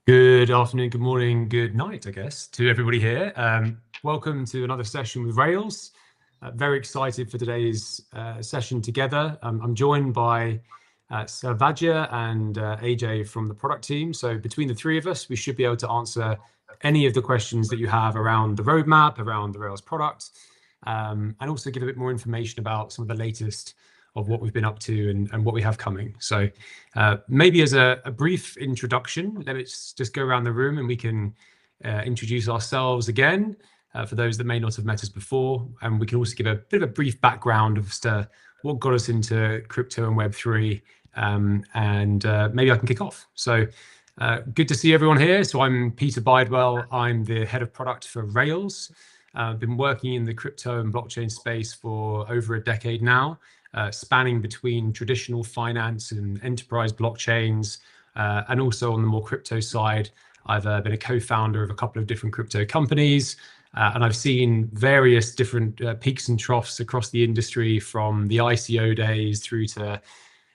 Good afternoon, good morning, good night, I guess, to everybody here. Welcome to another session with Rails. Very excited for today's session together. I'm joined by Savadja and AJ from the product team. So between the three of us, we should be able to answer any of the questions that you have around the roadmap, around the Rails product, and also give a bit more information about some of the latest of what we've been up to and what we have coming. So maybe as a brief introduction, let's just go around the room and we can introduce ourselves again for those that may not have met us before. And we can also give a bit of a brief background of what got us into crypto and Web3. And maybe I can kick off. So good to see everyone here. So I'm Peter Bidewell. I'm the head of product for Rails. I've been working in the crypto and blockchain space for over a decade now. Spanning between traditional finance and enterprise blockchains, and also on the more crypto side, I've been a co-founder of a couple of different crypto companies, and I've seen various different peaks and troughs across the industry, from the ICO days through to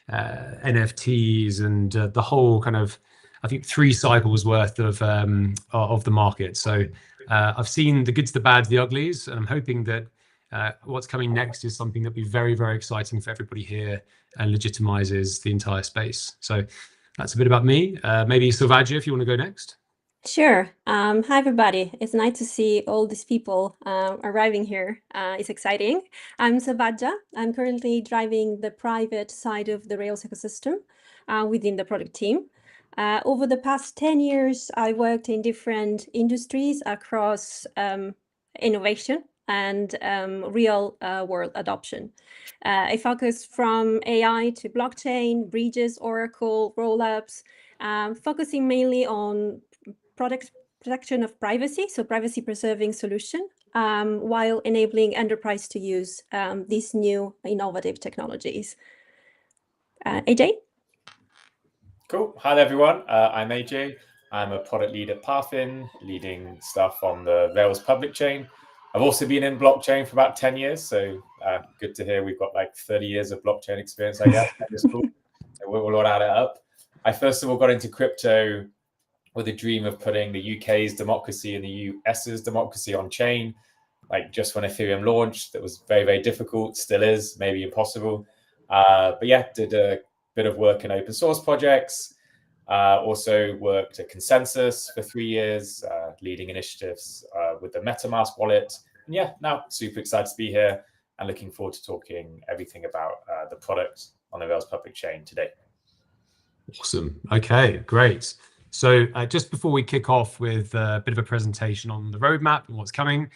NFTs and the whole kind of, I think, 3 cycles worth of the market. So I've seen the goods, the bads, the uglies, and I'm hoping that what's coming next is something that'll be very, very exciting for everybody here and legitimizes the entire space. So that's a bit about me. Maybe Savadja, if you want to go next. Sure. Hi, everybody. It's nice to see all these people arriving here. It's exciting. I'm Savadja. I'm currently driving the private side of the Rails ecosystem within the product team. Over the past 10 years, I worked in different industries across innovation and real world adoption. I focus from AI to blockchain, bridges, Oracle, rollups, focusing mainly on protection of privacy, so privacy preserving solution, while enabling enterprise to use these new innovative technologies. AJ? Cool. Hi everyone. I'm AJ. I'm a product lead at Parfin, leading stuff on the Rails public chain. I've also been in blockchain for about 10 years, so good to hear we've got like 30 years of blockchain experience, I guess. It's cool. We'll add it up. I first of all got into crypto with a dream of putting the UK's democracy and the US's democracy on chain. Like just when Ethereum launched, that was very, very difficult, still is, maybe impossible. But yeah, did a bit of work in open source projects. Also worked at Consensus for 3 years, leading initiatives with the MetaMask wallet. And yeah, now super excited to be here and looking forward to talking everything about the product on the Rails public chain today. Awesome. Okay, great. So just before we kick off with a bit of a presentation on the roadmap and what's coming,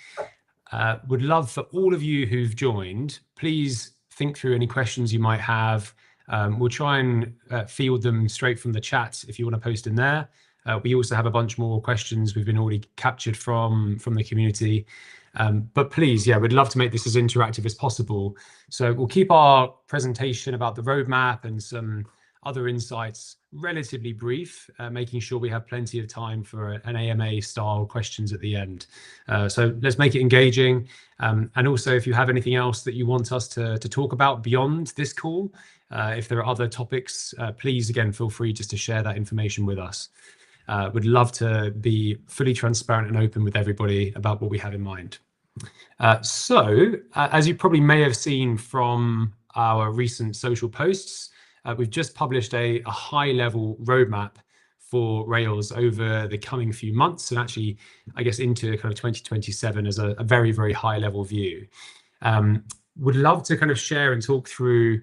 would love for all of you who've joined, please think through any questions you might have. We'll try and field them straight from the chat if you want to post in there. We also have a bunch more questions we've been already captured from the community. But please, yeah, we'd love to make this as interactive as possible. So we'll keep our presentation about the roadmap and some other insights relatively brief, making sure we have plenty of time for an AMA style questions at the end. So let's make it engaging. And also, if you have anything else that you want us to talk about beyond this call, if there are other topics, please, again, feel free just to share that information with us. Would love to be fully transparent and open with everybody about what we have in mind. So, as you probably may have seen from our recent social posts, we've just published a high-level roadmap for Rails over the coming few months, and actually, I guess, into kind of 2027 as a very, very high-level view. Would love to kind of share and talk through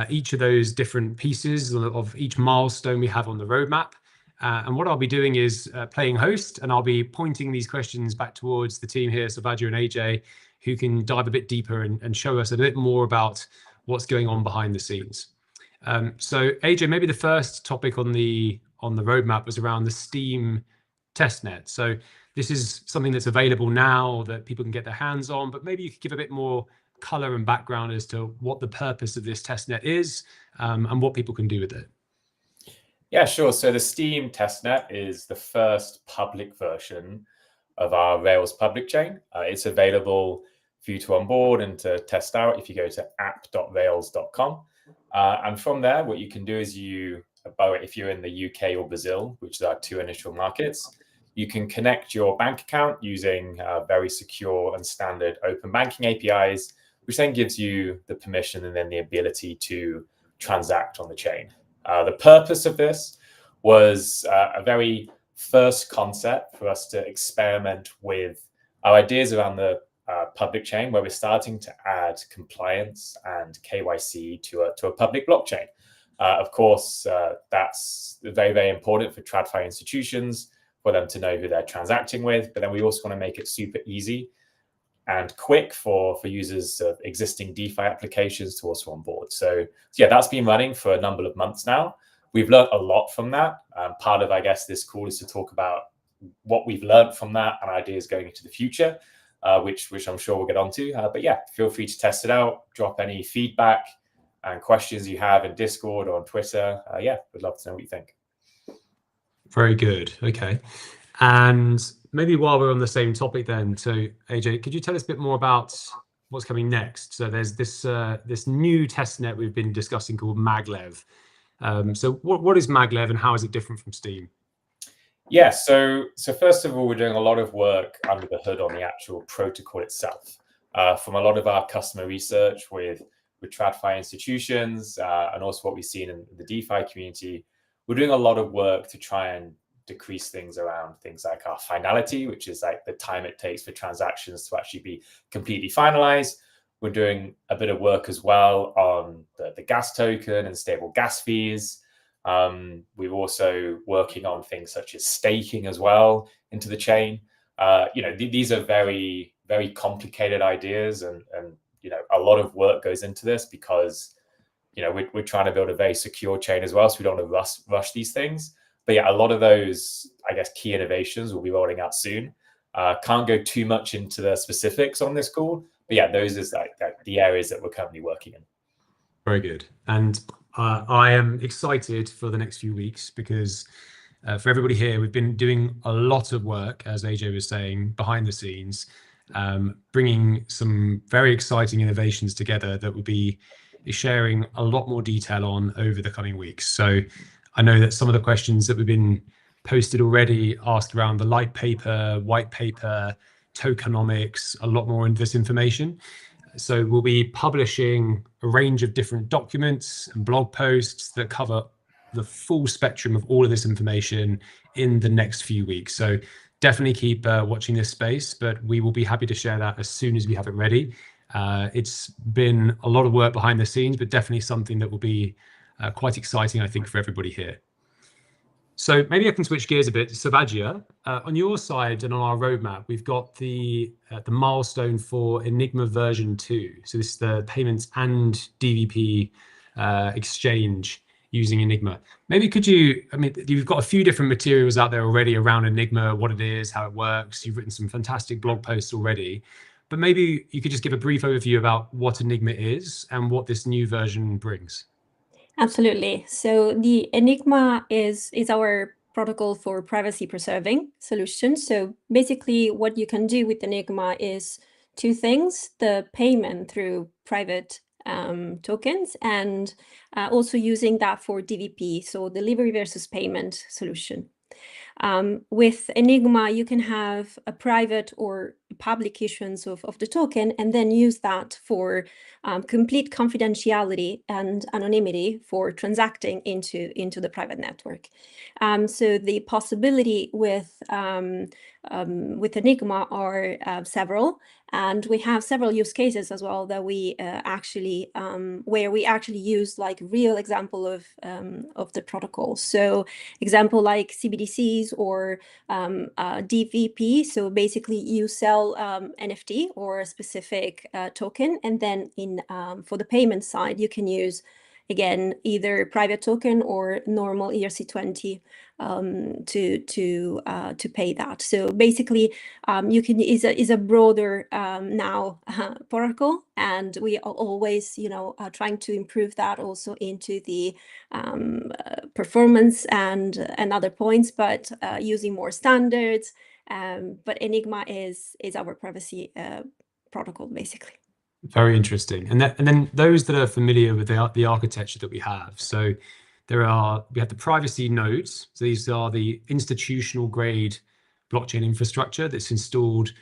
each of those different pieces of each milestone we have on the roadmap. And what I'll be doing is playing host, and I'll be pointing these questions back towards the team here, Savadja and AJ, who can dive a bit deeper and show us a bit more about what's going on behind the scenes. So AJ, maybe the first topic on the roadmap was around the Steam testnet. So this is something that's available now that people can get their hands on, but maybe you could give a bit more color and background as to what the purpose of this testnet is and what people can do with it. Yeah, sure. So the Steam testnet is the first public version of our Rails public chain. It's available for you to onboard and to test out if you go to app.rails.com. And from there, what you can do is you if you're in the UK or Brazil, which are our 2 initial markets, you can connect your bank account using very secure and standard open banking APIs, which then gives you the permission and then the ability to transact on the chain. The purpose of this was a very first concept for us to experiment with our ideas around the public chain, where we're starting to add compliance and KYC to a public blockchain. Of course, that's very, very important for TradFi institutions, for them to know who they're transacting with. But then we also want to make it super easy and quick for users of existing DeFi applications to also onboard. So yeah, that's been running for a number of months now. We've learned a lot from that. Part of, I guess, this call is to talk about what we've learned from that and ideas going into the future, which I'm sure we'll get onto. But yeah, feel free to test it out, drop any feedback and questions you have in Discord or on Twitter. Yeah, we'd love to know what you think. Very good. Okay. And maybe while we're on the same topic then, so AJ, could you tell us a bit more about what's coming next? So there's this new testnet we've been discussing called Maglev. So what is Maglev and how is it different from Steem? Yeah, so first of all, we're doing a lot of work under the hood on the actual protocol itself. From a lot of our customer research with TradFi institutions and also what we've seen in the DeFi community, we're doing a lot of work to try and decrease things around things like our finality, which is like the time it takes for transactions to actually be completely finalized. We're doing a bit of work as well on the gas token and stable gas fees. We're also working on things such as staking as well into the chain. These are very, very complicated ideas, and a lot of work goes into this because we're trying to build a very secure chain as well, so we don't want to rush these things. But yeah, a lot of those, I guess, key innovations will be rolling out soon. Can't go too much into the specifics on this call, but yeah, those is like the areas that we're currently working in. Very good. And I am excited for the next few weeks because for everybody here, we've been doing a lot of work, as AJ was saying, behind the scenes, bringing some very exciting innovations together that will be sharing a lot more detail on over the coming weeks. So I know that some of the questions that we've been posted already asked around the light paper, white paper, tokenomics, a lot more into this information. So we'll be publishing a range of different documents and blog posts that cover the full spectrum of all of this information in the next few weeks. So definitely keep watching this space, but we will be happy to share that as soon as we have it ready. It's been a lot of work behind the scenes, but definitely something that will be quite exciting, I think, for everybody here. So maybe I can switch gears a bit. Sabajia, on your side and on our roadmap, we've got the milestone for Enigma version 2. So this is the payments and DVP exchange using Enigma. Maybe you've got a few different materials out there already around Enigma, what it is, how it works. You've written some fantastic blog posts already, but maybe you could just give a brief overview about what Enigma is and what this new version brings. Absolutely. So the Enigma is our protocol for privacy preserving solution. So basically what you can do with Enigma is two things: the payment through private tokens, and also using that for DVP, so delivery versus payment solution. With Enigma, you can have a private or public issuance of the token and then use that for complete confidentiality and anonymity for transacting into the private network. So the possibility with Enigma are several, and we have several use cases as well that we where we actually use like real example of the protocol. So example like CBDCs or DVP. So basically you sell NFT or a specific token, and then for the payment side, you can use again either private token or normal ERC20 to pay that. So basically, is a broader now protocol, and we are always trying to improve that also into the performance and other points, but using more standards. But Enigma is our privacy protocol basically. Very interesting. And then those that are familiar with the architecture that we have. So we have the privacy nodes. So these are the institutional grade blockchain infrastructure that's installed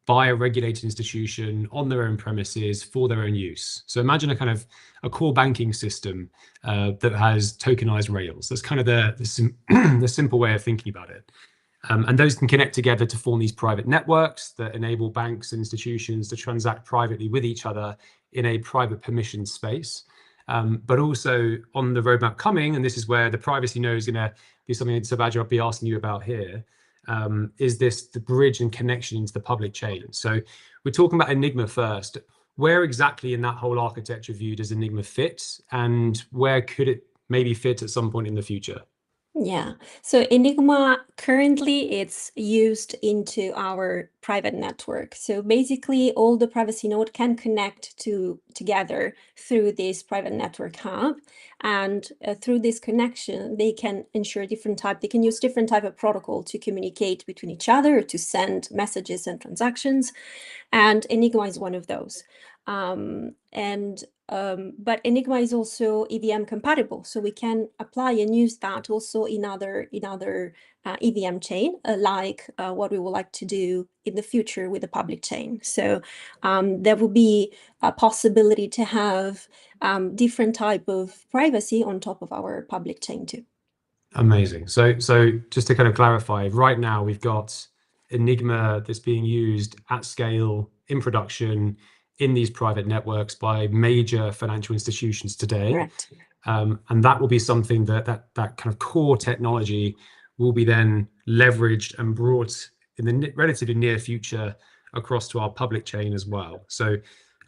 by a regulated institution on their own premises for their own use. So imagine a core banking system that has tokenized Rails. That's kind of the simple way of thinking about it. And those can connect together to form these private networks that enable banks and institutions to transact privately with each other in a private permissioned space. But also on the roadmap coming, and this is where the privacy node is going to be something that Sabadja will be asking you about here, is the bridge and connection into the public chain. So we're talking about Enigma first. Where exactly in that whole architecture view does Enigma fit, and where could it maybe fit at some point in the future? Yeah, so Enigma currently it's used into our private network. So basically all the privacy node can connect together through this private network hub. And through this connection, they can ensure they can use different type of protocol to communicate between each other, to send messages and transactions. And Enigma is one of those. But Enigma is also EVM compatible, so we can apply and use that also in other EVM chain, like what we would like to do in the future with the public chain. So there will be a possibility to have different type of privacy on top of our public chain too. Amazing. So just to kind of clarify, right now we've got Enigma that's being used at scale in production in these private networks by major financial institutions today. Correct. And that will be something that kind of core technology will be then leveraged and brought in the relatively near future across to our public chain as well. So,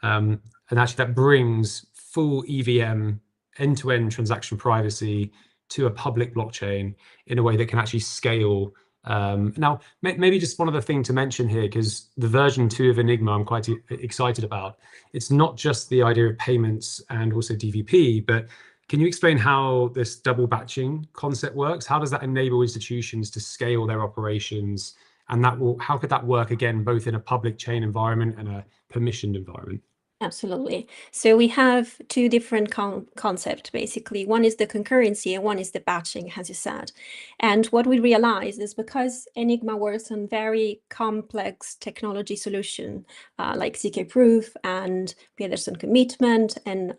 and actually that brings full EVM end-to-end transaction privacy to a public blockchain in a way that can actually scale. Now, maybe just one other thing to mention here, because the version 2 of Enigma I'm quite excited about. It's not just the idea of payments and also DVP, but can you explain how this double batching concept works? How does that enable institutions to scale their operations? And how could that work again, both in a public chain environment and a permissioned environment? Absolutely. So we have two different concepts, basically. One is the concurrency and one is the batching, as you said. And what we realized is because Enigma works on very complex technology solution, like ZK proof and Pedersen commitment and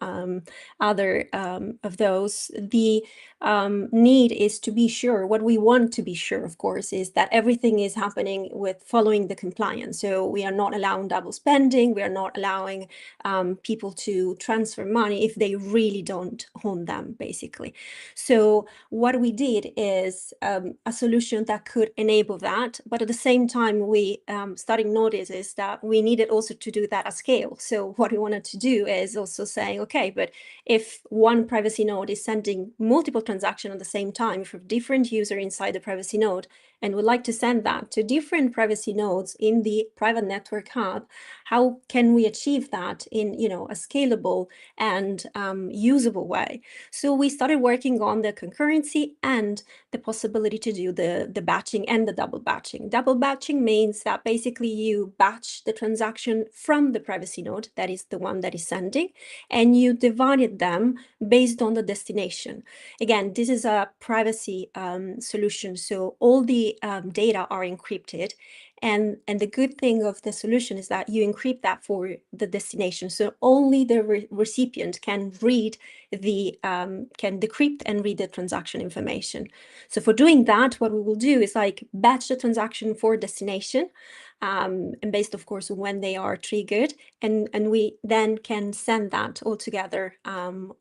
other of those, the need is to be sure. What we want to be sure, of course, is that everything is happening with following the compliance. So we are not allowing double spending. We are not allowing people to transfer money if they really don't own them, basically. So what we did is a solution that could enable that, but at the same time, we started notices that we needed also to do that at scale. So what we wanted to do is also saying, okay, but if one privacy node is sending multiple transactions at the same time for different user inside the privacy node, and would like to send that to different privacy nodes in the private network hub, how can we achieve that in a scalable and usable way? So we started working on the concurrency and the possibility to do the batching and the double batching. Double batching means that basically you batch the transaction from the privacy node, that is the one that is sending, and you divided them based on the destination. Again, this is a privacy solution, so all the data are encrypted. And the good thing of the solution is that you encrypt that for the destination. So only the recipient can read can decrypt and read the transaction information. So for doing that, what we will do is like batch the transaction for destination, and based, of course, on when they are triggered, and we then can send that all together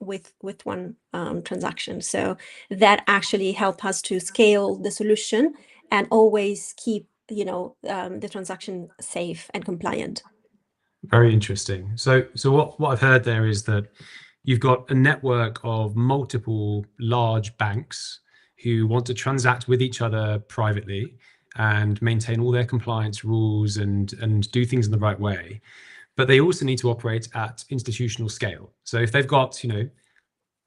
with one transaction. So that actually helps us to scale the solution and always keep the transaction safe and compliant. Very interesting. So what I've heard there is that you've got a network of multiple large banks who want to transact with each other privately and maintain all their compliance rules and do things in the right way. But they also need to operate at institutional scale. So if they've got,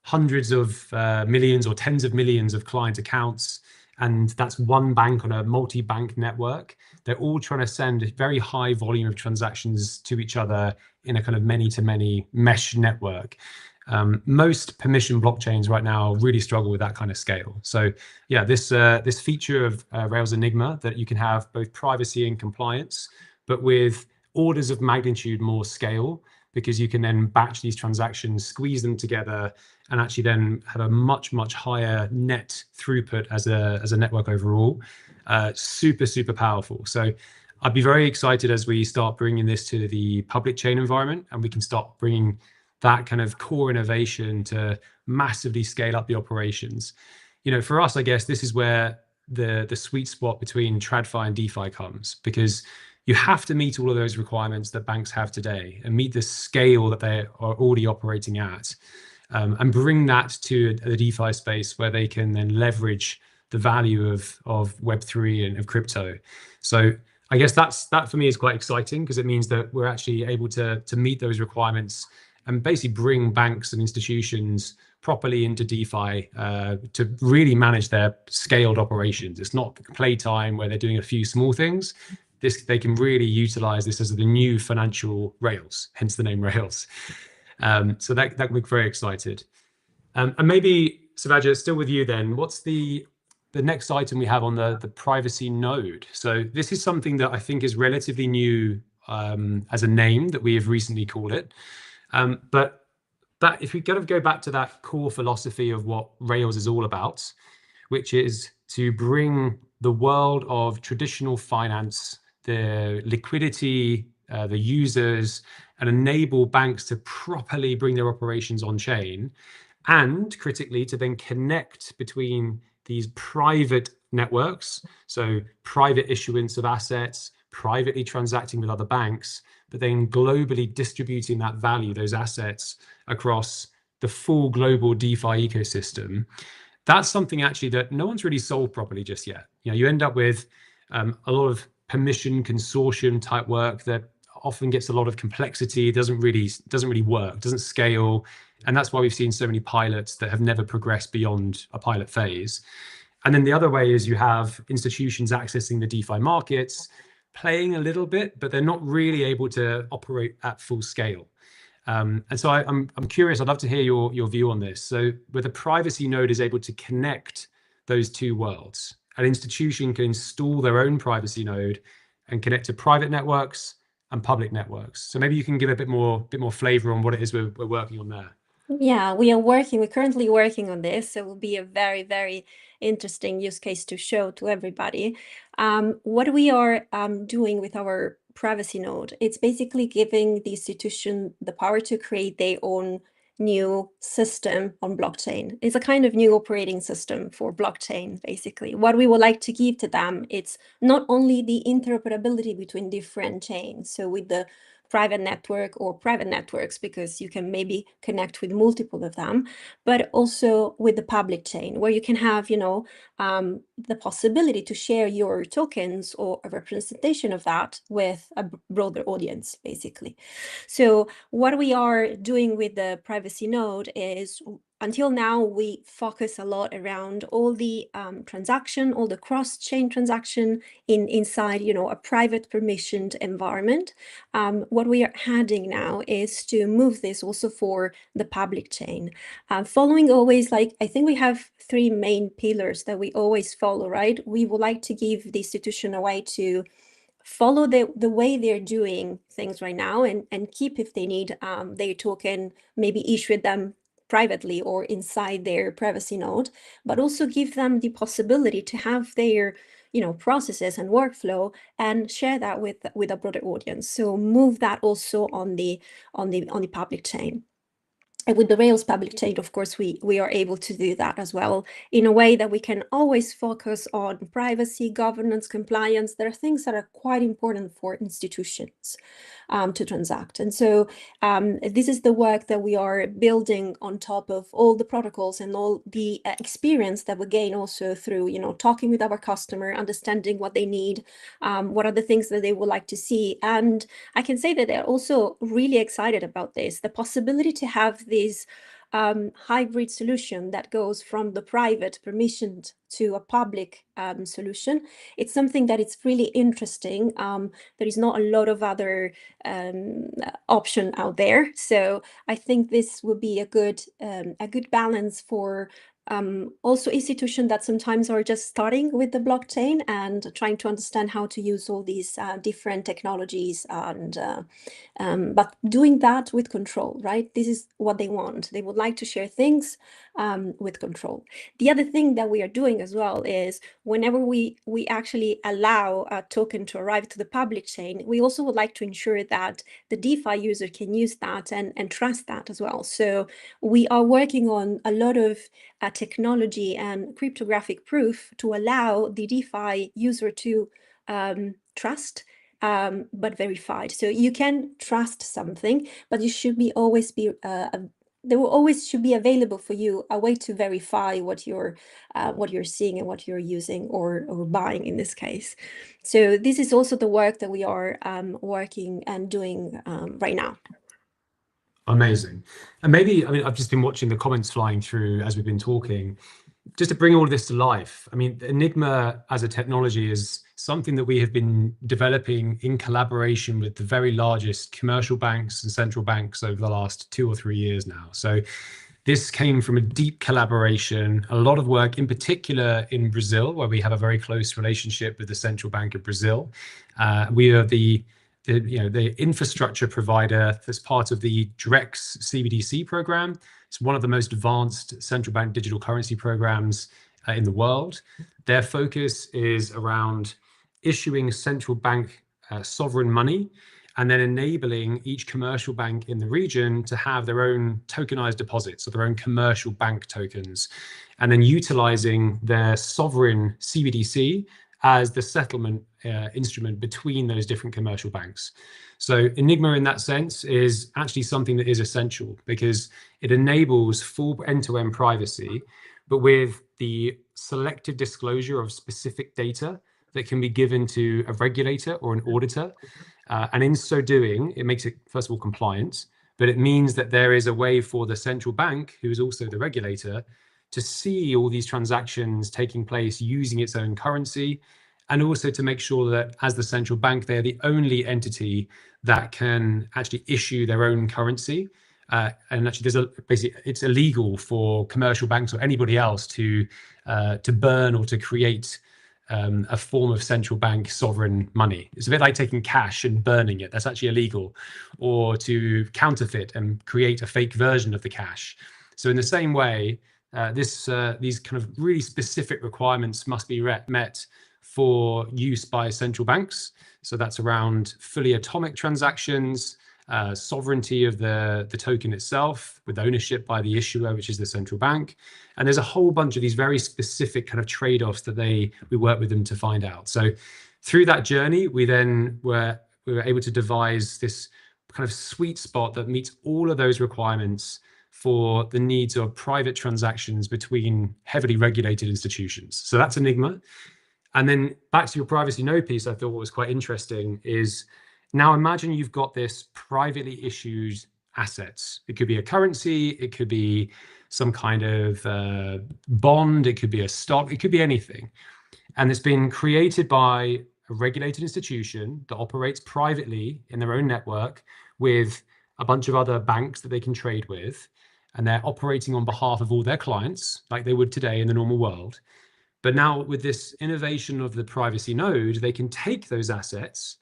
hundreds of millions or tens of millions of client accounts, and that's one bank on a multi-bank network, they're all trying to send a very high volume of transactions to each other in a kind of many-to-many mesh network. Most permission blockchains right now really struggle with that kind of scale. So yeah, this feature of Rails Enigma, that you can have both privacy and compliance, but with orders of magnitude more scale, because you can then batch these transactions, squeeze them together, and actually then have a much higher net throughput as a network overall. Super powerful. So I'd be very excited as we start bringing this to the public chain environment, and we can start bringing that kind of core innovation to massively scale up the operations. You know, for us, I guess this is where the sweet spot between TradFi and DeFi comes, because you have to meet all of those requirements that banks have today and meet the scale that they are already operating at, and bring that to the DeFi space where they can then leverage the value of Web3 and of crypto. So I guess that for me is quite exciting, because it means that we're actually able to meet those requirements and basically bring banks and institutions properly into DeFi to really manage their scaled operations. It's not playtime where they're doing a few small things. They can really utilize this as the new financial Rails, hence the name Rails. So that we're very excited. And maybe, Sivaja, still with you then, what's the next item we have on the privacy node? So this is something that I think is relatively new as a name that we have recently called it. But that, if we kind of go back to that core philosophy of what Rails is all about, which is to bring the world of traditional finance, the liquidity, the users, and enable banks to properly bring their operations on chain, and critically to then connect between these private networks, so private issuance of assets, privately transacting with other banks, but then globally distributing that value, those assets, across the full global DeFi ecosystem. That's something actually that no one's really solved properly just yet. You know, you end up with a lot of permission consortium type work that often gets a lot of complexity, doesn't really work, doesn't scale, and that's why we've seen so many pilots that have never progressed beyond a pilot phase. And then the other way is you have institutions accessing the DeFi markets, playing a little bit, but they're not really able to operate at full scale. And so I'm curious, I'd love to hear your view on this. So where the privacy node is able to connect those two worlds, an institution can install their own privacy node and connect to private networks and public networks. So maybe you can give a bit more flavor on what it is we're working on there. Yeah, we're currently working on this. So it will be a very interesting use case to show to everybody. What we are doing with our privacy node, it's basically giving the institution the power to create their own new system on blockchain. It's a kind of new operating system for blockchain, basically. What we would like to give to them, it's not only the interoperability between different chains, so with the private network or private networks, because you can maybe connect with multiple of them, but also with the public chain, where you can have, you know, the possibility to share your tokens or a representation of that with a broader audience, basically. So what we are doing with the privacy node is, until now, we focus a lot around all the transaction, all the cross-chain transaction inside, you know, a private permissioned environment. What we are adding now is to move this also for the public chain, following always, like, I think we have three main pillars that we always follow, right? We would like to give the institution a way to follow the way they're doing things right now, and keep, if they need, their token, maybe issue them privately or inside their privacy node, but also give them the possibility to have their, you know, processes and workflow and share that with a broader audience. So move that also on the public chain. And with the Rails public chain, of course, we are able to do that as well, in a way that we can always focus on privacy, governance, compliance. There are things that are quite important for institutions to transact. And so this is the work that we are building on top of all the protocols and all the experience that we gain also through, you know, talking with our customer, understanding what they need, what are the things that they would like to see. And I can say that they're also really excited about this, the possibility to have these hybrid solution that goes from the private permissioned to a public solution. It's something that it's really interesting. There is not a lot of other option out there, so I think this would be a good balance for also institutions that sometimes are just starting with the blockchain and trying to understand how to use all these different technologies, and but doing that with control, right? This is what they want. They would like to share things with control. The other thing that we are doing as well is whenever we actually allow a token to arrive to the public chain, we also would like to ensure that the DeFi user can use that and trust that as well. So we are working on a lot of technology and cryptographic proof to allow the DeFi user to trust, but verified. So you can trust something, but you should be always be there will always should be available for you a way to verify what you're seeing and what you're using or buying in this case. So this is also the work that we are working and doing right now. Amazing. And maybe, I mean, I've just been watching the comments flying through as we've been talking, just to bring all of this to life. I mean, Enigma as a technology is something that we have been developing in collaboration with the very largest commercial banks and central banks over the last 2 or 3 years now. So this came from a deep collaboration, a lot of work in particular in Brazil, where we have a very close relationship with the Central Bank of Brazil. We are the infrastructure provider that's part of the Drex CBDC program. It's one of the most advanced central bank digital currency programs in the world. Their focus is around issuing central bank sovereign money and then enabling each commercial bank in the region to have their own tokenized deposits, or their own commercial bank tokens, and then utilizing their sovereign CBDC as the settlement instrument between those different commercial banks. So Enigma in that sense is actually something that is essential because it enables full end-to-end privacy, but with the selective disclosure of specific data that can be given to a regulator or an auditor. And in so doing, it makes it, first of all, compliant, but it means that there is a way for the central bank, who is also the regulator, to see all these transactions taking place using its own currency, and also to make sure that as the central bank, they're the only entity that can actually issue their own currency. And actually, basically, it's illegal for commercial banks or anybody else to burn or to create a form of central bank sovereign money. It's a bit like taking cash and burning it. That's actually illegal. Or to counterfeit and create a fake version of the cash. So in the same way, these kind of really specific requirements must be met for use by central banks. So that's around fully atomic transactions, sovereignty of the token itself with ownership by the issuer, which is the central bank. And there's a whole bunch of these very specific kind of trade-offs that we work with them to find out. So through that journey, we were able to devise this kind of sweet spot that meets all of those requirements for the needs of private transactions between heavily regulated institutions. So that's Enigma. And then back to your privacy node piece, I thought what was quite interesting is, now imagine you've got this privately issued assets. It could be a currency, it could be some kind of bond, it could be a stock, it could be anything. And it's been created by a regulated institution that operates privately in their own network with a bunch of other banks that they can trade with. And they're operating on behalf of all their clients, like they would today in the normal world. But now with this innovation of the privacy node, they can take those assets,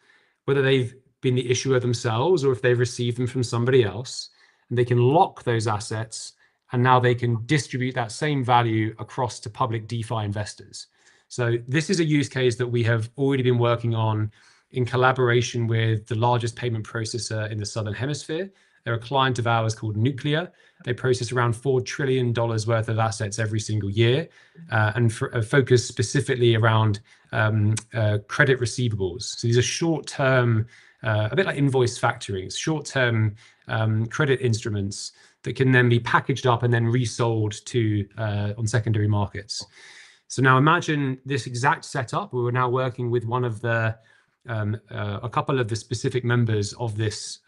whether they've been the issuer themselves or if they've received them from somebody else, and they can lock those assets, and now they can distribute that same value across to public DeFi investors. So this is a use case that we have already been working on in collaboration with the largest payment processor in the Southern Hemisphere. They're a client of ours called Nuclear. They process around $4 trillion worth of assets every single year, and focus specifically around credit receivables. So these are short-term, a bit like invoice factoring, short-term credit instruments that can then be packaged up and then resold on secondary markets. So now imagine this exact setup. We're now working with one of a couple of the specific members of this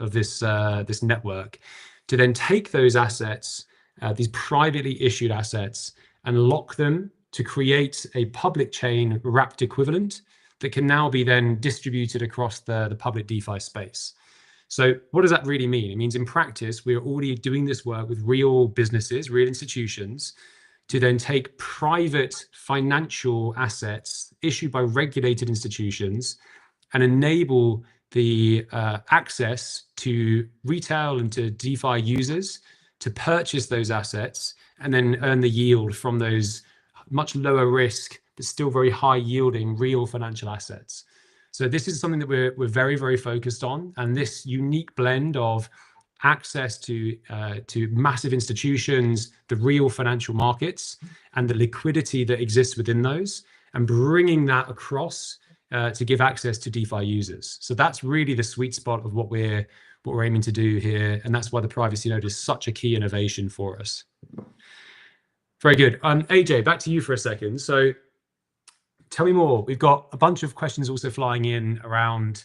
network to then take those assets these privately issued assets and lock them to create a public chain wrapped equivalent that can now be then distributed across the public DeFi space. So what does that really mean? It means in practice, we're already doing this work with real businesses, real institutions, to then take private financial assets issued by regulated institutions and enable the access to retail and to DeFi users to purchase those assets and then earn the yield from those much lower risk, but still very high yielding real financial assets. So this is something that we're very, very focused on. And this unique blend of access to massive institutions, the real financial markets, and the liquidity that exists within those, and bringing that across to give access to DeFi users. So that's really the sweet spot of what we're aiming to do here, and that's why the privacy node is such a key innovation for us. Very good. AJ, back to you for a second. So tell me more. We've got a bunch of questions also flying in around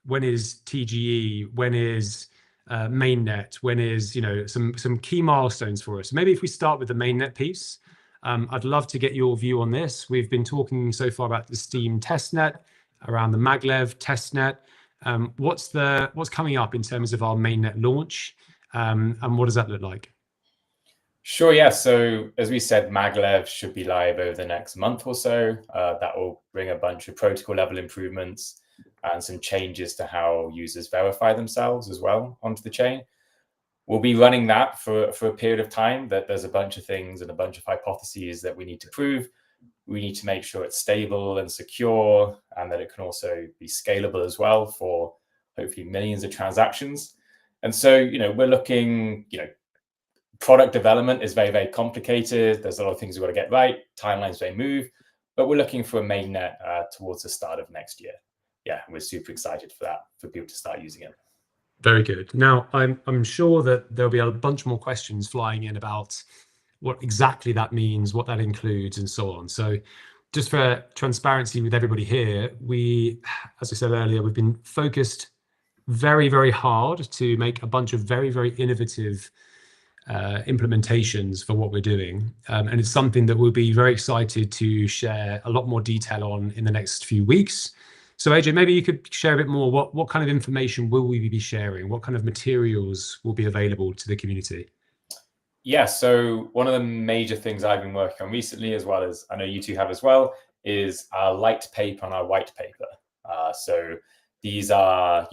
when is TGE, when is mainnet, when is, some key milestones for us. Maybe if we start with the mainnet piece, I'd love to get your view on this. We've been talking so far about the Steam testnet, around the maglev testnet. What's coming up in terms of our mainnet launch, and what does that look like? Sure, yeah. So as we said, maglev should be live over the next month or so. That will bring a bunch of protocol level improvements and some changes to how users verify themselves as well onto the chain. We'll be running that for a period of time. That there's a bunch of things and a bunch of hypotheses that we need to prove. We need to make sure it's stable and secure, and that it can also be scalable as well for hopefully millions of transactions. And so, we're looking, product development is very, very complicated. There's a lot of things we've got to get right. Timelines may move, but we're looking for a mainnet towards the start of next year. Yeah, we're super excited for that, for people to start using it. Very good. Now, I'm sure that there'll be a bunch more questions flying in about what exactly that means, what that includes, and so on. So just for transparency with everybody here, as I said earlier, we've been focused very, very hard to make a bunch of very, very innovative implementations for what we're doing. And it's something that we'll be very excited to share a lot more detail on in the next few weeks. So AJ, maybe you could share a bit more. What kind of information will we be sharing? What kind of materials will be available to the community? Yeah, so one of the major things I've been working on recently, as well as I know you two have as well, is our light paper and our white paper. So these are,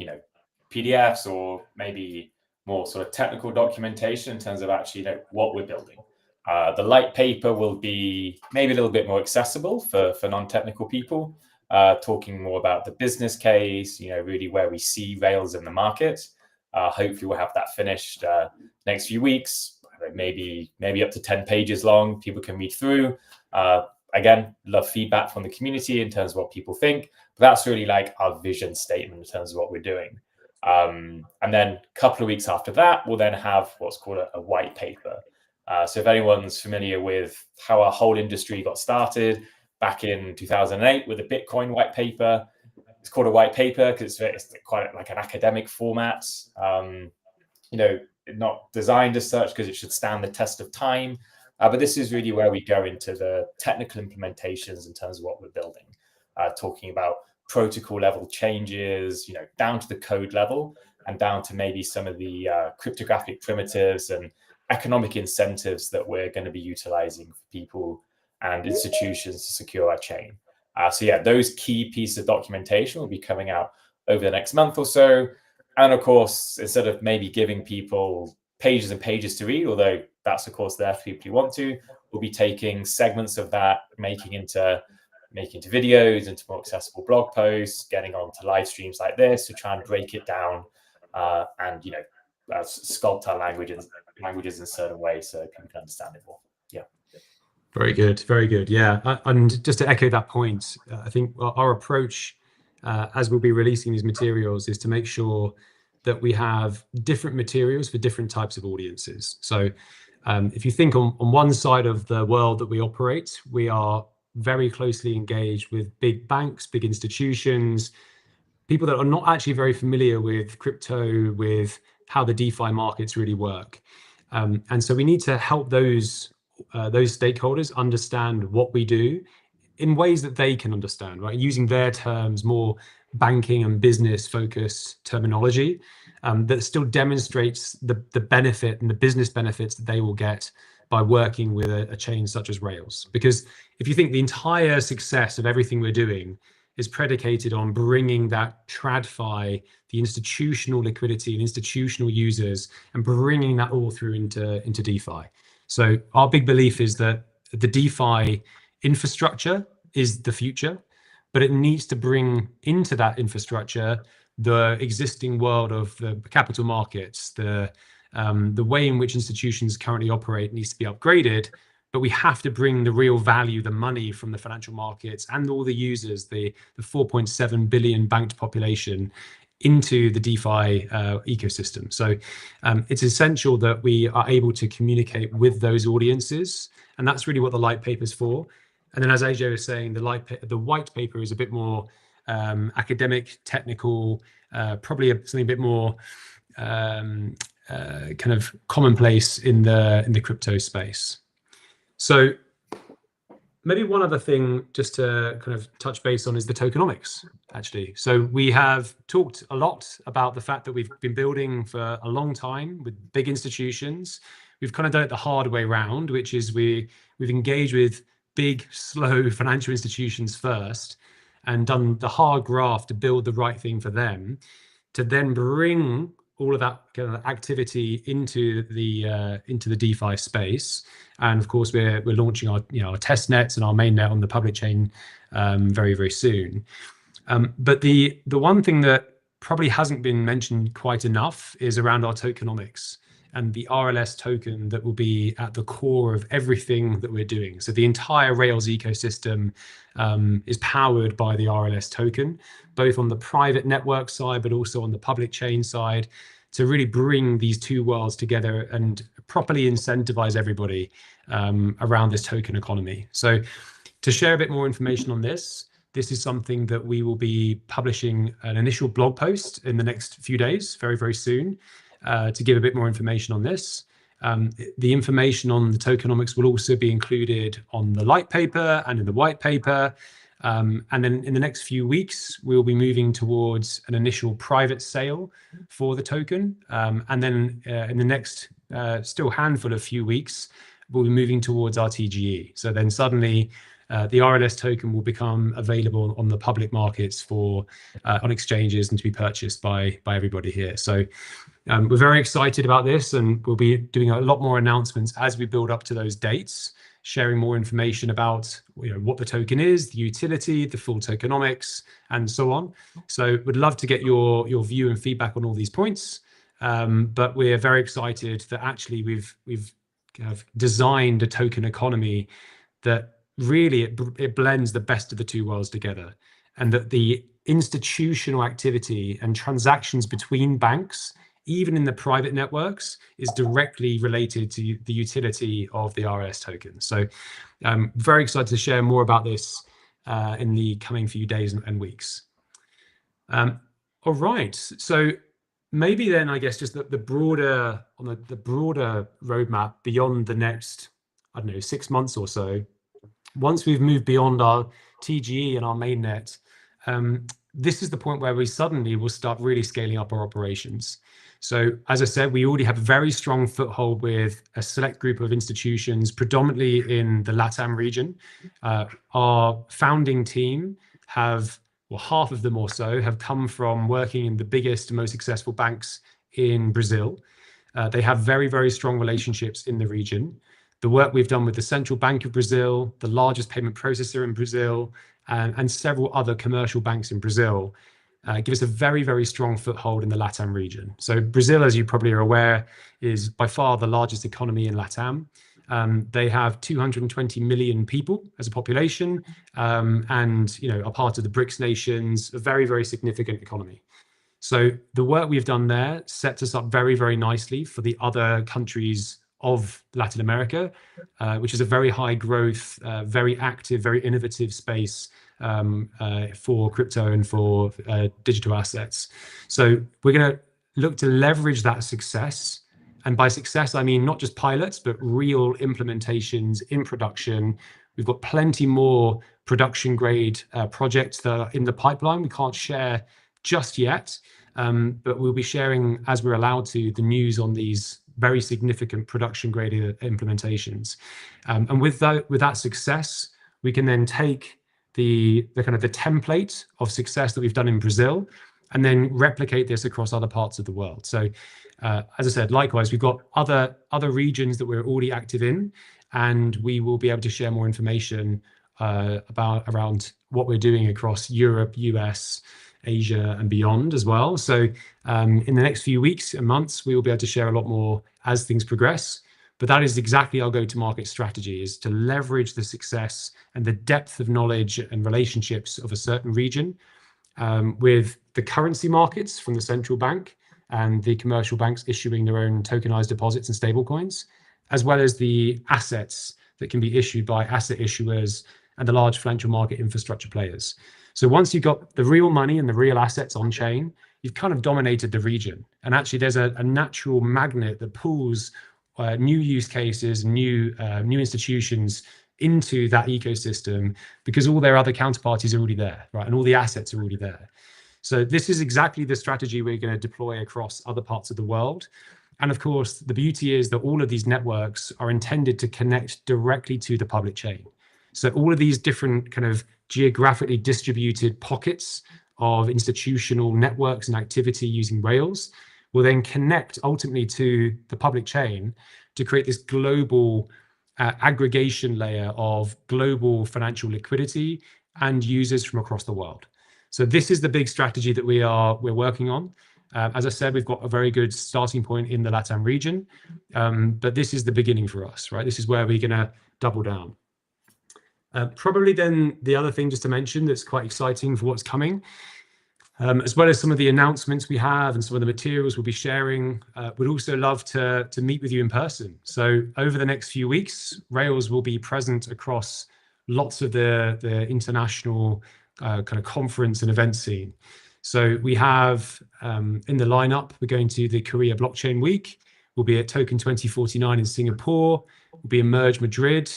PDFs or maybe more sort of technical documentation in terms of actually what we're building. The light paper will be maybe a little bit more accessible for non-technical people, talking more about the business case, really where we see Rails in the market. Hopefully we'll have that finished next few weeks, maybe up to 10 pages long. People can read through. Again, love feedback from the community in terms of what people think. But that's really like our vision statement in terms of what we're doing. And then a couple of weeks after that, we'll then have what's called a white paper. So if anyone's familiar with how our whole industry got started back in 2008 with a Bitcoin white paper, it's called a white paper because it's quite like an academic format. Not designed as such because it should stand the test of time. But this is really where we go into the technical implementations in terms of what we're building, talking about protocol level changes, down to the code level and down to maybe some of the cryptographic primitives and economic incentives that we're going to be utilizing for people and institutions to secure our chain. So yeah, those key pieces of documentation will be coming out over the next month or so. And of course, instead of maybe giving people pages and pages to read, although that's of course there for people who want to, we'll be taking segments of that, making into videos, into more accessible blog posts, getting onto live streams like this to try and break it down and sculpt our languages in certain ways so people can understand it more. Yeah. Very good. Very good. Yeah. And just to echo that point, I think our approach as we'll be releasing these materials is to make sure that we have different materials for different types of audiences. So if you think on one side of the world that we operate, we are very closely engaged with big banks, big institutions, people that are not actually very familiar with crypto, with how the DeFi markets really work. And so we need to help those stakeholders understand what we do in ways that they can understand, right? Using their terms, more banking and business focused terminology that still demonstrates the benefit and the business benefits that they will get by working with a chain such as Rails. Because if you think the entire success of everything we're doing is predicated on bringing that TradFi, the institutional liquidity and institutional users, and bringing that all through into DeFi. So our big belief is that the DeFi infrastructure is the future, but it needs to bring into that infrastructure the existing world of the capital markets, the way in which institutions currently operate needs to be upgraded, but we have to bring the real value, the money from the financial markets and all the users, the 4.7 billion banked population, into the DeFi ecosystem. So it's essential that we are able to communicate with those audiences, and that's really what the light paper is for. And then, as AJ was saying, the white paper is a bit more academic, technical, probably something a bit more kind of commonplace in the crypto space. So maybe one other thing just to kind of touch base on is the tokenomics, actually. So we have talked a lot about the fact that we've been building for a long time with big institutions. We've kind of done it the hard way round, which is we've engaged with big, slow financial institutions first and done the hard graft to build the right thing for them, to then bring all of that kind of activity into the DeFi space. And of course, we're launching our test nets and our main net on the public chain very, very soon. But the one thing that probably hasn't been mentioned quite enough is around our tokenomics and the RLS token that will be at the core of everything that we're doing. So the entire Rails ecosystem is powered by the RLS token, both on the private network side, but also on the public chain side, to really bring these two worlds together and properly incentivize everybody around this token economy. So to share a bit more information on this is something that we will be publishing an initial blog post in the next few days, very, very soon, to give a bit more information on this. The information on the tokenomics will also be included on the light paper and in the white paper. And then in the next few weeks, we'll be moving towards an initial private sale for the token. And then in the next still handful of few weeks, we'll be moving towards our TGE. So then suddenly the RLS token will become available on the public markets for on exchanges and to be purchased by everybody here. So we're very excited about this, and we'll be doing a lot more announcements as we build up to those dates, sharing more information about what the token is, the utility, the full tokenomics, and so on. So we'd love to get your view and feedback on all these points. But we're very excited that actually we've kind of designed a token economy that really it blends the best of the two worlds together, and that the institutional activity and transactions between banks, even in the private networks, is directly related to the utility of the RLS token. So I'm very excited to share more about this in the coming few days and weeks. All right, so maybe then I guess just the broader roadmap beyond the next, I don't know, 6 months or so. Once we've moved beyond our TGE and our mainnet, this is the point where we suddenly will start really scaling up our operations. So as I said, we already have a very strong foothold with a select group of institutions, predominantly in the LATAM region. Our founding team have, well, half of them or so have come from working in the biggest, most successful banks in Brazil. They have very, very strong relationships in the region. The work we've done with the Central Bank of Brazil, the largest payment processor in Brazil, and several other commercial banks in Brazil give us a very, very strong foothold in the LATAM region. So Brazil, as you probably are aware, is by far the largest economy in LATAM. They have 220 million people as a population, and are part of the BRICS nations, a very, very significant economy. So the work we've done there sets us up very, very nicely for the other countries of Latin America, which is a very high growth, very active, very innovative space for crypto and for digital assets. So we're going to look to leverage that success And by success, I mean not just pilots, but real implementations in production. We've got plenty more production grade projects that are in the pipeline. We can't share just yet, but we'll be sharing, as we're allowed to, the news on these very significant production grade implementations. And with that success, we can then take the kind of the template of success that we've done in Brazil and then replicate this across other parts of the world. So as I said, likewise, we've got other regions that we're already active in, and we will be able to share more information around what we're doing across Europe, US, Asia, and beyond as well. So in the next few weeks and months, we will be able to share a lot more as things progress. But that is exactly our go-to-market strategy, is to leverage the success and the depth of knowledge and relationships of a certain region with the currency markets from the central bank and the commercial banks issuing their own tokenized deposits and stablecoins, as well as the assets that can be issued by asset issuers and the large financial market infrastructure players. So once you've got the real money and the real assets on chain, you've kind of dominated the region. And actually, there's a natural magnet that pulls new use cases, new institutions into that ecosystem, because all their other counterparties are already there, right? And all the assets are already there. So this is exactly the strategy we're going to deploy across other parts of the world. And of course, the beauty is that all of these networks are intended to connect directly to the public chain. So all of these different kind of geographically distributed pockets of institutional networks and activity using Rails will then connect ultimately to the public chain to create this global aggregation layer of global financial liquidity and users from across the world. So this is the big strategy that we're working on. As I said, we've got a very good starting point in the LATAM region, but this is the beginning for us, right? This is where we're going to double down. Probably then the other thing just to mention that's quite exciting for what's coming, as well as some of the announcements we have and some of the materials we'll be sharing, we'd also love to meet with you in person. So over the next few weeks, Rails will be present across lots of the international kind of conference and event scene. So we have in the lineup, we're going to the Korea Blockchain Week. We'll be at Token 2049 in Singapore. We'll be in Merge Madrid,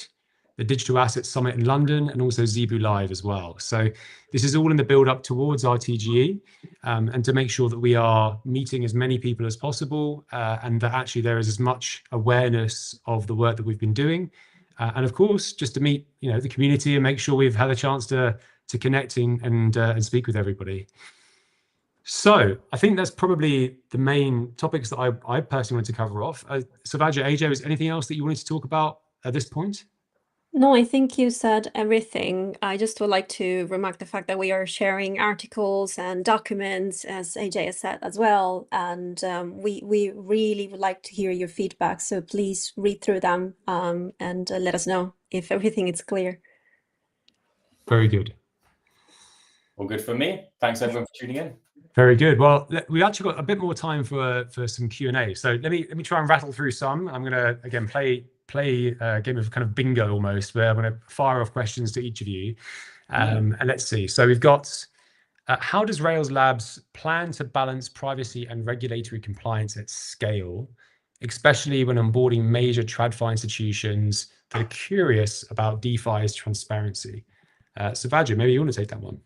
the Digital Assets Summit in London, and also Zebu Live as well. So this is all in the build up towards RTGE, and to make sure that we are meeting as many people as possible, and that actually there is as much awareness of the work that we've been doing. And of course, just to meet the community and make sure we've had a chance to connect and speak with everybody. So I think that's probably the main topics that I personally wanted to cover off. So Vadja, AJ, is anything else that you wanted to talk about at this point? No, I think you said everything. I just would like to remark the fact that we are sharing articles and documents, as AJ has said as well. And we really would like to hear your feedback. So please read through them and let us know if everything is clear. Very good. All good for me. Thanks everyone for tuning in. Very good. Well, we've actually got a bit more time for some Q&A. So let me try and rattle through some. I'm going to again play a game of kind of bingo almost, where I'm going to fire off questions to each of you. And let's see. So we've got, how does Rails Labs plan to balance privacy and regulatory compliance at scale, especially when onboarding major TradFi institutions that are curious about DeFi's transparency? So Vadja, maybe you want to take that one.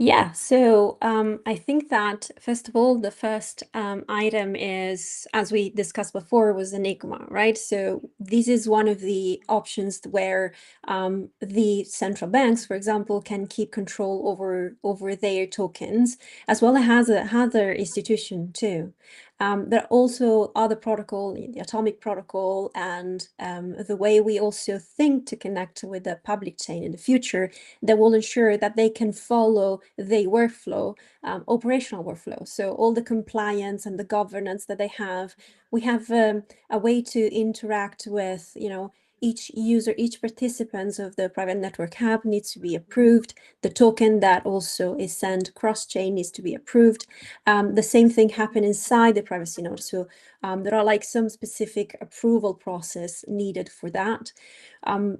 Yeah, so I think that first of all, the first item is, as we discussed before, was Enigma, right? So this is one of the options where the central banks, for example, can keep control over their tokens, as well as other institution too. There are also other protocol, the Atomic protocol, and the way we also think to connect with the public chain in the future that will ensure that they can follow the workflow, operational workflow. So all the compliance and the governance that they have, we have a way to interact with, each user, each participant of the private network hub needs to be approved. The token that also is sent cross-chain needs to be approved. The same thing happened inside the privacy node. So there are like some specific approval process needed for that.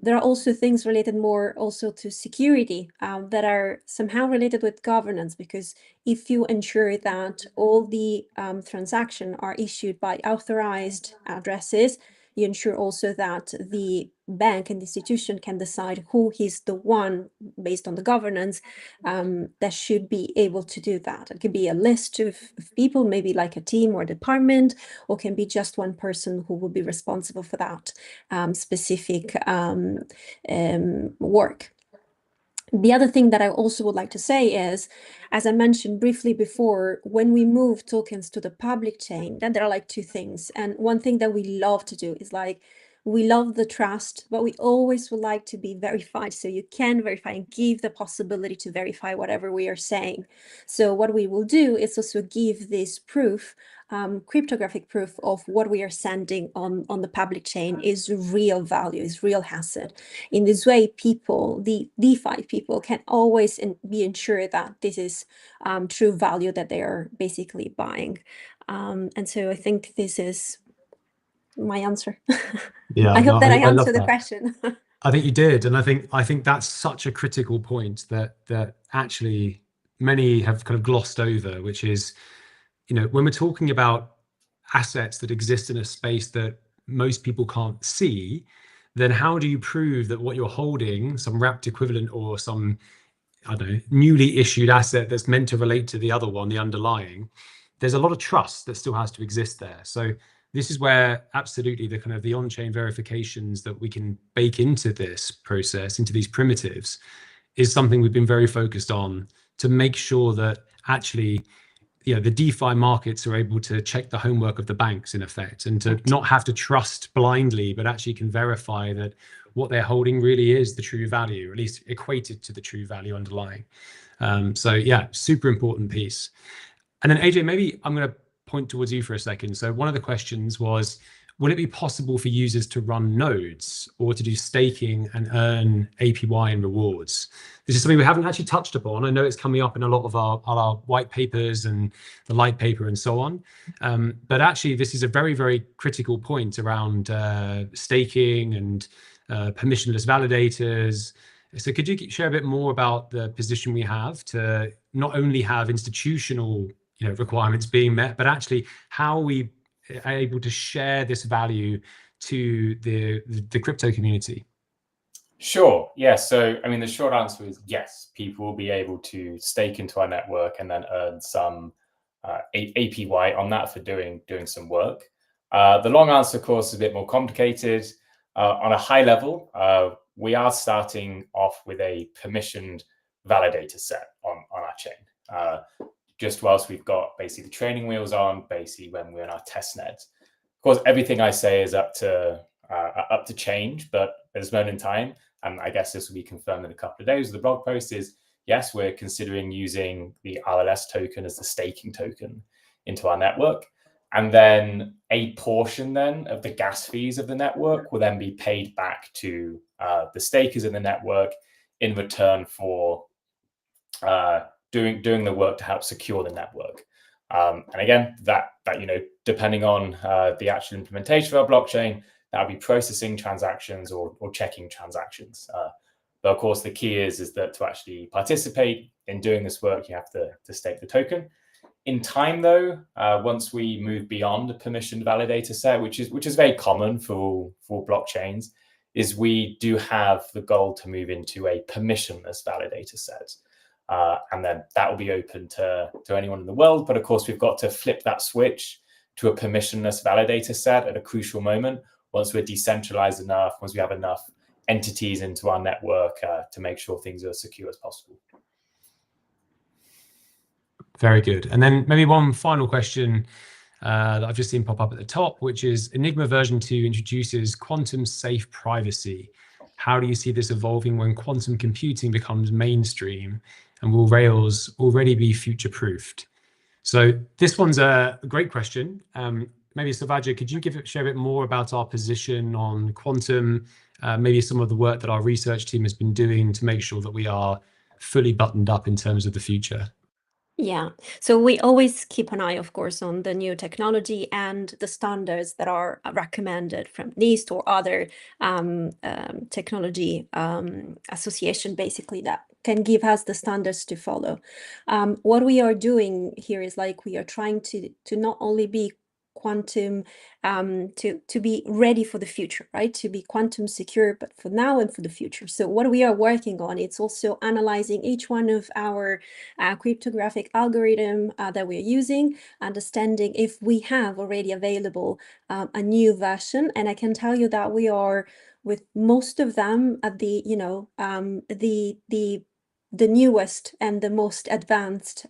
There are also things related more also to security that are somehow related with governance, because if you ensure that all the transactions are issued by authorized addresses, you ensure also that the bank and institution can decide who is the one based on the governance that should be able to do that. It could be a list of people, maybe like a team or department, or can be just one person who will be responsible for that specific work. The other thing that I also would like to say is, as I mentioned briefly before, when we move tokens to the public chain, then there are like two things. And one thing that we love to do is like, we love the trust, but we always would like to be verified. So you can verify and give the possibility to verify whatever we are saying. So what we will do is also give this proof, cryptographic proof of what we are sending on the public chain is real value, is real asset. In this way, people, the DeFi people, can always be ensured that this is true value that they are basically buying. And so I think this is my answer. Yeah, I hope that I love answered the that. question. I think you did, and I think that's such a critical point that actually many have kind of glossed over, which is, you know, when we're talking about assets that exist in a space that most people can't see, then how do you prove that what you're holding, some wrapped equivalent or some, I don't know, newly issued asset that's meant to relate to the other one, the underlying, there's a lot of trust that still has to exist there. So this is where absolutely the kind of the on-chain verifications that we can bake into this process, into these primitives, is something we've been very focused on to make sure that actually, you know, the DeFi markets are able to check the homework of the banks in effect, and to not have to trust blindly, but actually can verify that what they're holding really is the true value, or at least equated to the true value underlying. So yeah, super important piece. And then AJ, maybe I'm going to point towards you for a second. So one of the questions was, would it be possible for users to run nodes or to do staking and earn APY and rewards? This is something we haven't actually touched upon. I know it's coming up in a lot of our white papers and the light paper and so on. But actually, this is a very, very critical point around staking and permissionless validators. So could you share a bit more about the position we have to not only have institutional, you know, requirements being met, but actually how we are able to share this value to the crypto community? Sure. Yeah. So, I mean, the short answer is yes, people will be able to stake into our network and then earn some APY on that for doing some work. The long answer, of course, is a bit more complicated. On a high level, we are starting off with a permissioned validator set on our chain. Just whilst we've got basically the training wheels on, basically when we're in our test net. Of course, everything I say is up to change, but at this moment in time, and I guess this will be confirmed in a couple of days with the blog post, is yes, we're considering using the RLS token as the staking token into our network. And then a portion then of the gas fees of the network will then be paid back to the stakers in the network in return for doing the work to help secure the network. And again, that you know, depending on the actual implementation of our blockchain, that would be processing transactions or checking transactions. But of course, the key is that to actually participate in doing this work, you have to stake the token. In time, though, once we move beyond a permissioned validator set, which is very common for blockchains, is we do have the goal to move into a permissionless validator set. And then that will be open to anyone in the world. But of course, we've got to flip that switch to a permissionless validator set at a crucial moment, once we're decentralized enough, once we have enough entities into our network to make sure things are as secure as possible. Very good. And then maybe one final question that I've just seen pop up at the top, which is Enigma version 2 introduces quantum safe privacy. How do you see this evolving when quantum computing becomes mainstream? And will Rails already be future-proofed? So this one's a great question. maybe Savaja, could you share a bit more about our position on quantum, maybe some of the work that our research team has been doing to make sure that we are fully buttoned up in terms of the future? Yeah, so we always keep an eye, of course, on the new technology and the standards that are recommended from NIST or other technology association, basically, that can give us the standards to follow. What we are doing here is like we are trying to not only be quantum to be ready for the future, right? To be quantum secure, but for now and for the future. So what we are working on, it's also analyzing each one of our cryptographic algorithm that we're using, understanding if we have already available a new version. And I can tell you that we are with most of them at the, you know, the newest and the most advanced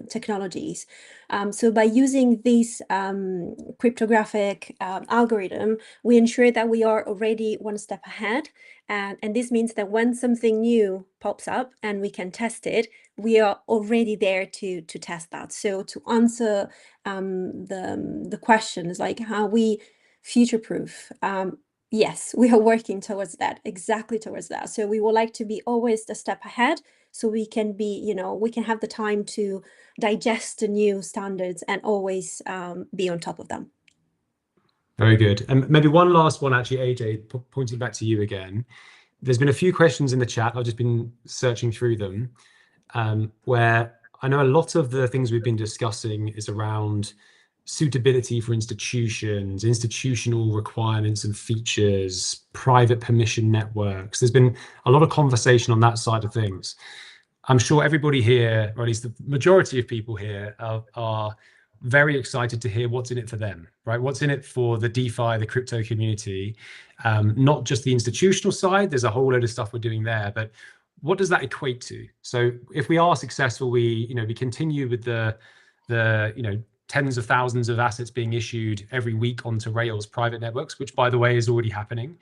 technologies. So by using this cryptographic algorithm, we ensure that we are already one step ahead. And this means that when something new pops up and we can test it, we are already there to test that. So to answer the questions like how we future-proof, yes, we are working towards that, exactly towards that. So we would like to be always a step ahead, so we can be, you know, we can have the time to digest the new standards and always be on top of them. Very good. And maybe one last one, actually, AJ, pointing back to you again. There's been a few questions in the chat. I've just been searching through them, where I know a lot of the things we've been discussing is around suitability for institutions, institutional requirements and features, private permission networks. There's been a lot of conversation on that side of things. I'm sure everybody here, or at least the majority of people here, are very excited to hear what's in it for them, right? What's in it for the DeFi, the crypto community, not just the institutional side. There's a whole load of stuff we're doing there, but what does that equate to? So if we are successful, we continue with the tens of thousands of assets being issued every week onto Rails private networks, which, by the way, is already happening.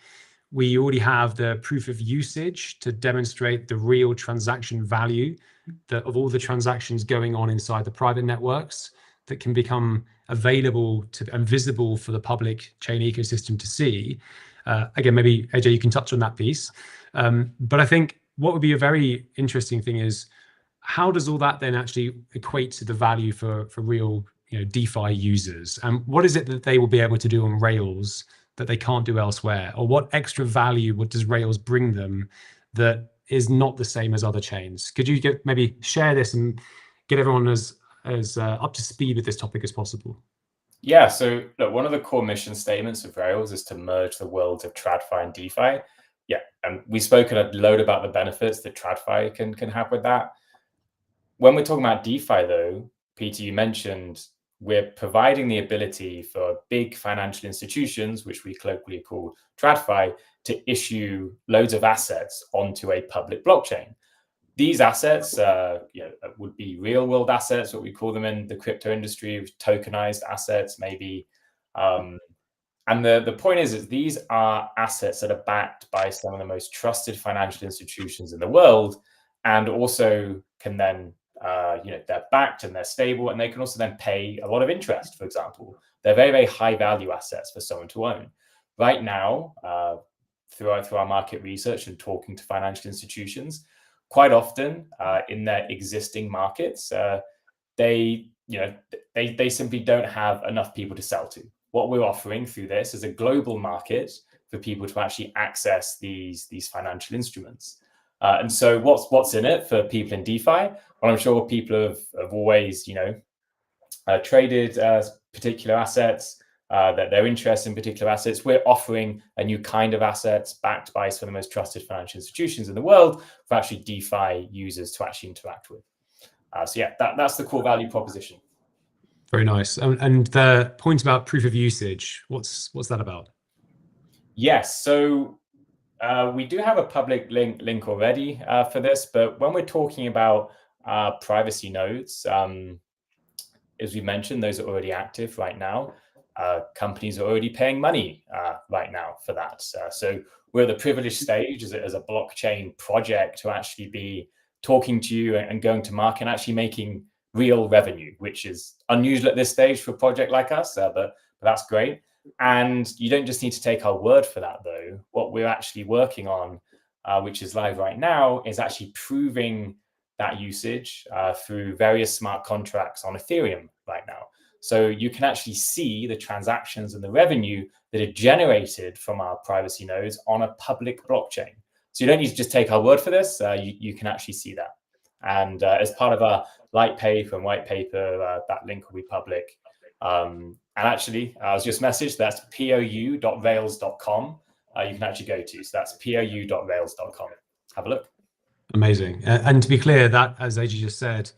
We already have the proof of usage to demonstrate the real transaction value of all the transactions going on inside the private networks that can become available and visible for the public chain ecosystem to see. Again, maybe, AJ, you can touch on that piece. But I think what would be a very interesting thing is, how does all that then actually equate to the value for real DeFi users? And what is it that they will be able to do on Rails that they can't do elsewhere? Or what extra value does Rails bring them that is not the same as other chains? Could you maybe share this and get everyone as up to speed with this topic as possible? Yeah, so look, one of the core mission statements of Rails is to merge the worlds of TradFi and DeFi. Yeah, and we've spoken a load about the benefits that TradFi can have with that. When we're talking about DeFi, though, Peter, you mentioned we're providing the ability for big financial institutions, which we colloquially call TradFi, to issue loads of assets onto a public blockchain. These assets would be real world assets, what we call them in the crypto industry, tokenized assets, maybe. And the point is these are assets that are backed by some of the most trusted financial institutions in the world, and also can then they're backed and they're stable, and they can also then pay a lot of interest, for example. They're very, very high value assets for someone to own. Right now, through our market research and talking to financial institutions, quite often in their existing markets, they simply don't have enough people to sell to. What we're offering through this is a global market for people to actually access these financial instruments. And so what's in it for people in DeFi? Well, I'm sure people have always, traded particular assets, that they're interested in particular assets. We're offering a new kind of assets backed by some of the most trusted financial institutions in the world for actually DeFi users to actually interact with. So yeah, that's the core value proposition. Very nice. And the point about proof of usage, what's that about? Yes. So we do have a public link already for this, but when we're talking about privacy nodes, as we mentioned, those are already active right now. Companies are already paying money right now for that. So we're at the privileged stage as a blockchain project to actually be talking to you and going to market and actually making real revenue, which is unusual at this stage for a project like us. But but that's great. And you don't just need to take our word for that, though. What we're actually working on, which is live right now, is actually proving that usage through various smart contracts on Ethereum right now. So you can actually see the transactions and the revenue that are generated from our privacy nodes on a public blockchain. So you don't need to just take our word for this. You can actually see that. And as part of our light paper and white paper, that link will be public. And actually, I was just messaged, that's pou.rails.com. You can actually go to. So that's pou.rails.com. Have a look. Amazing. And to be clear, that, as AJ just said,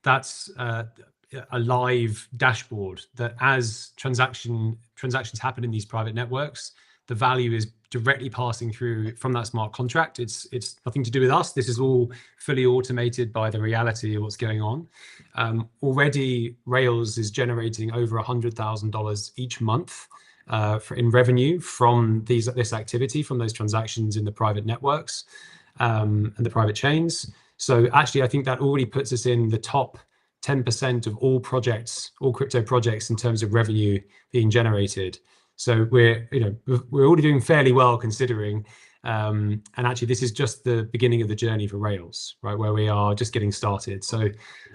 that's a live dashboard that as transactions happen in these private networks, the value is directly passing through from that smart contract. It's nothing to do with us. This is all fully automated by the reality of what's going on. Already, Rails is generating over $100,000 each month in revenue from this activity, from those transactions in the private networks and the private chains. So actually, I think that already puts us in the top 10% of all projects, all crypto projects, in terms of revenue being generated. So we're already doing fairly well considering, and actually this is just the beginning of the journey for Rails, right, where we are just getting started. So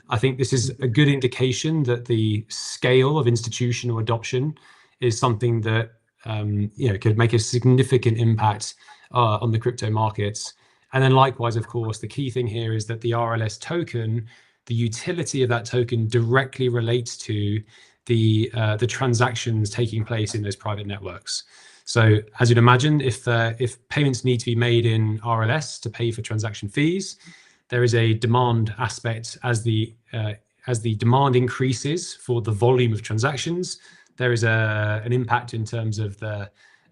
I think this is a good indication that the scale of institutional adoption is something that could make a significant impact on the crypto markets. And then likewise, of course, the key thing here is that the RLS token, the utility of that token directly relates to the transactions taking place in those private networks. So as you'd imagine, if payments need to be made in RLS to pay for transaction fees, there is a demand aspect as the demand increases for the volume of transactions. There is an impact in terms of the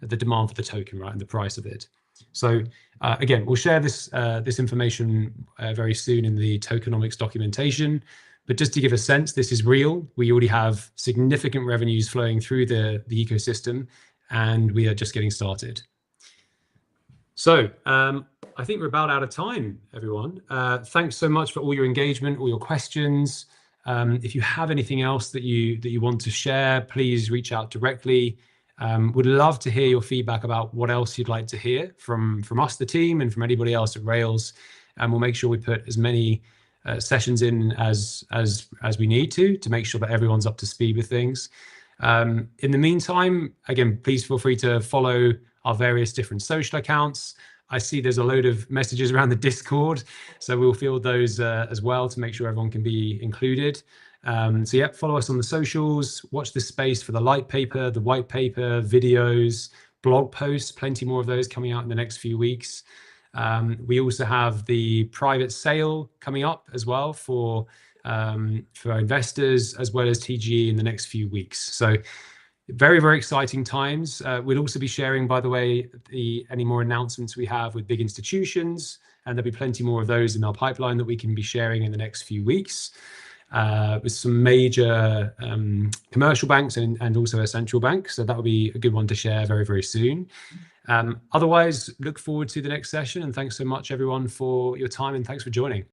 demand for the token, right, and the price of it. So again, we'll share this information very soon in the tokenomics documentation. But just to give a sense, this is real. We already have significant revenues flowing through the ecosystem, and we are just getting started. So I think we're about out of time, everyone. Thanks so much for all your engagement, all your questions. If you have anything else that you want to share, please reach out directly. Would love to hear your feedback about what else you'd like to hear from us, the team, and from anybody else at Rails. And we'll make sure we put as many sessions in as we need to make sure that everyone's up to speed with things. In the meantime, again, please feel free to follow our various different social accounts. I see there's a load of messages around the Discord, so we'll field those as well to make sure everyone can be included. So yeah, follow us on the socials, watch this space for the light paper, the white paper, videos, blog posts, plenty more of those coming out in the next few weeks. We also have the private sale coming up as well for our investors, as well as TGE in the next few weeks. So very, very exciting times. We'll also be sharing, by the way, any more announcements we have with big institutions, and there'll be plenty more of those in our pipeline that we can be sharing in the next few weeks with some major commercial banks and also a central bank. So that will be a good one to share very, very soon. Otherwise, look forward to the next session, and thanks so much, everyone, for your time, and thanks for joining.